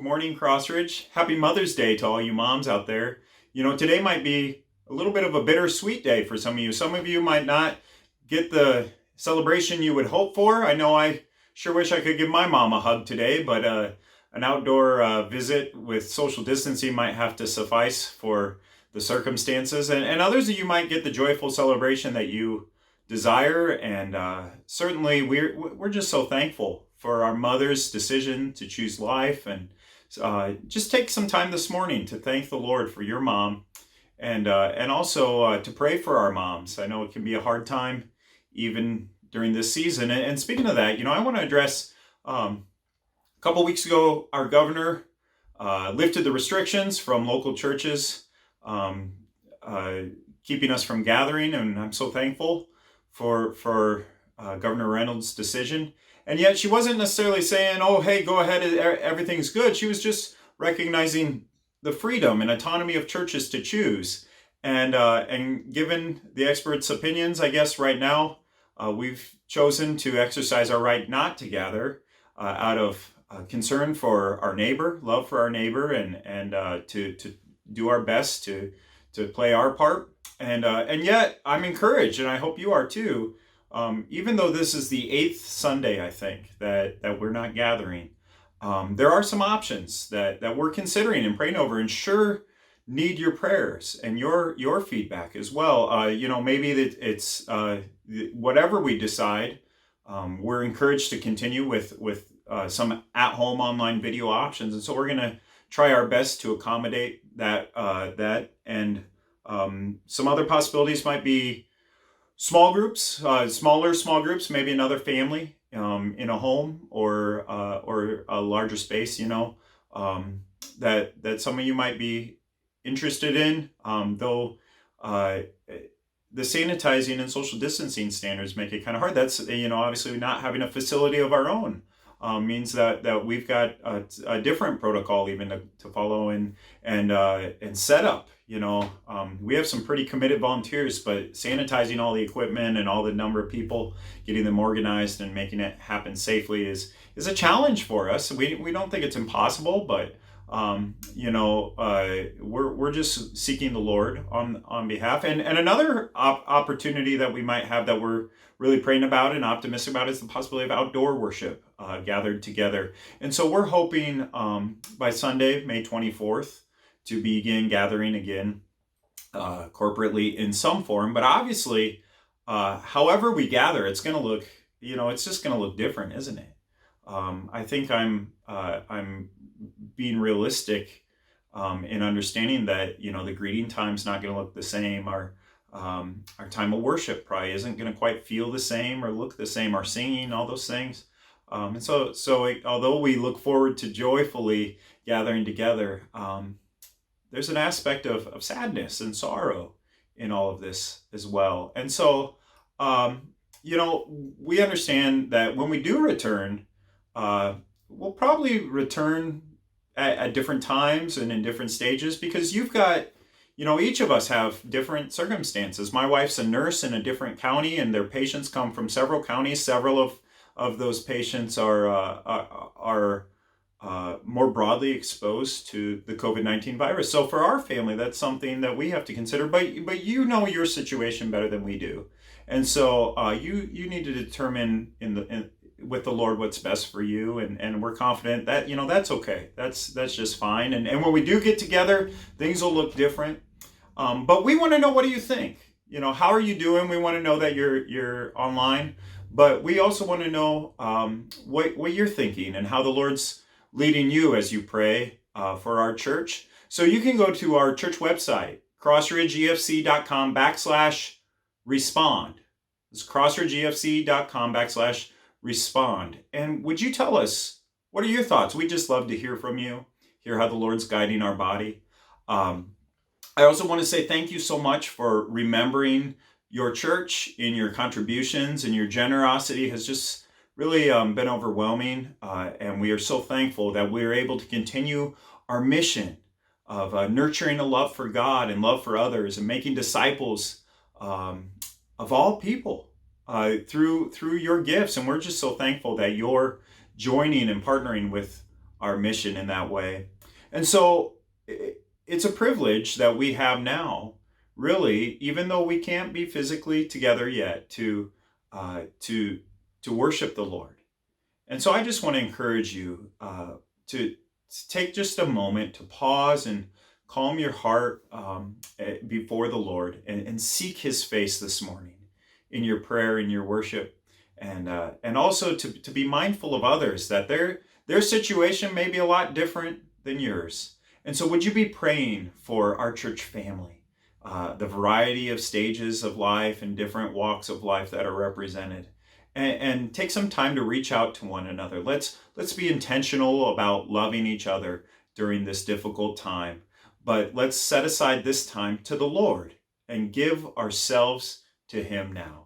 morning, CrossRidge. Happy Mother's Day to all you moms out there. Today might be a little bit of a bittersweet day for some of you. Some of you might not get the celebration you would hope for. I know I sure wish I could give my mom a hug today, but an outdoor visit with social distancing might have to suffice for the circumstances. And others of you might get the joyful celebration that you desire. And certainly we're just so thankful for our mother's decision to choose life. And just take some time this morning to thank the Lord for your mom, and also to pray for our moms. I know it can be a hard time even during this season. And speaking of that, I want to address a couple weeks ago, our governor lifted the restrictions from local churches, keeping us from gathering, and I'm so thankful for Governor Reynolds' decision. And yet she wasn't necessarily saying, oh, hey, go ahead, everything's good. She was just recognizing the freedom and autonomy of churches to choose. And given the experts' opinions, I guess right now, we've chosen to exercise our right not to gather out of concern for our neighbor, love for our neighbor, and to do our best to play our part. And yet I'm encouraged, and I hope you are too. Even though this is the 8th Sunday, I think, that we're not gathering, there are some options that we're considering and praying over, and sure need your prayers and your feedback as well. Maybe that it's whatever we decide, we're encouraged to continue with some at-home online video options, and so we're going to try our best to accommodate that. And some other possibilities might be small groups, smaller small groups, maybe another family in a home or a larger space, that some of you might be interested in, though the sanitizing and social distancing standards make it kind of hard. That's, obviously not having a facility of our own means that we've got a different protocol even to follow and set up. We have some pretty committed volunteers, but sanitizing all the equipment and all the number of people, getting them organized and making it happen safely is a challenge for us. We don't think it's impossible, but we're just seeking the Lord on behalf. And another opportunity that we might have that we're really praying about and optimistic about is the possibility of outdoor worship gathered together. And so we're hoping by Sunday, May 24th, to begin gathering again corporately in some form. But obviously, however we gather, it's going to look, it's just going to look different, isn't it? I think I'm being realistic in understanding that, the greeting time's not going to look the same. Our time of worship probably isn't going to quite feel the same or look the same. Our singing, all those things. And so although we look forward to joyfully gathering together, there's an aspect of sadness and sorrow in all of this as well. And so, we understand that when we do return, we'll probably return at different times and in different stages, because you've got, each of us have different circumstances. My wife's a nurse in a different county, and their patients come from several counties. Several of those patients are more broadly exposed to the COVID-19 virus. So for our family, that's something that we have to consider. But your situation better than we do, and so you need to determine with the Lord what's best for you, and we're confident that that's okay. That's just fine. And when we do get together, things will look different. But we want to know, what do you think? How are you doing? We want to know that you're online, but we also want to know what you're thinking and how the Lord's leading you as you pray for our church. So you can go to our church website, CrossRidgeEFC.com/respond. It's CrossRidgeEFC.com/respond. And would you tell us, what are your thoughts? We just love to hear from you, hear how the Lord's guiding our body. I also want to say thank you so much for remembering your church in your contributions, and your generosity has just really been overwhelming, and we are so thankful that we are able to continue our mission of nurturing a love for God and love for others, and making disciples of all people through your gifts. And we're just so thankful that you're joining and partnering with our mission in that way. And so it's a privilege that we have now, really, even though we can't be physically together yet, to worship the Lord. And so I just want to encourage you to take just a moment to pause and calm your heart before the Lord, and seek His face this morning in your prayer, in your worship, and also to be mindful of others, that their situation may be a lot different than yours. And so would you be praying for our church family, the variety of stages of life and different walks of life that are represented? And take some time to reach out to one another. Let's be intentional about loving each other during this difficult time. But let's set aside this time to the Lord and give ourselves to Him now.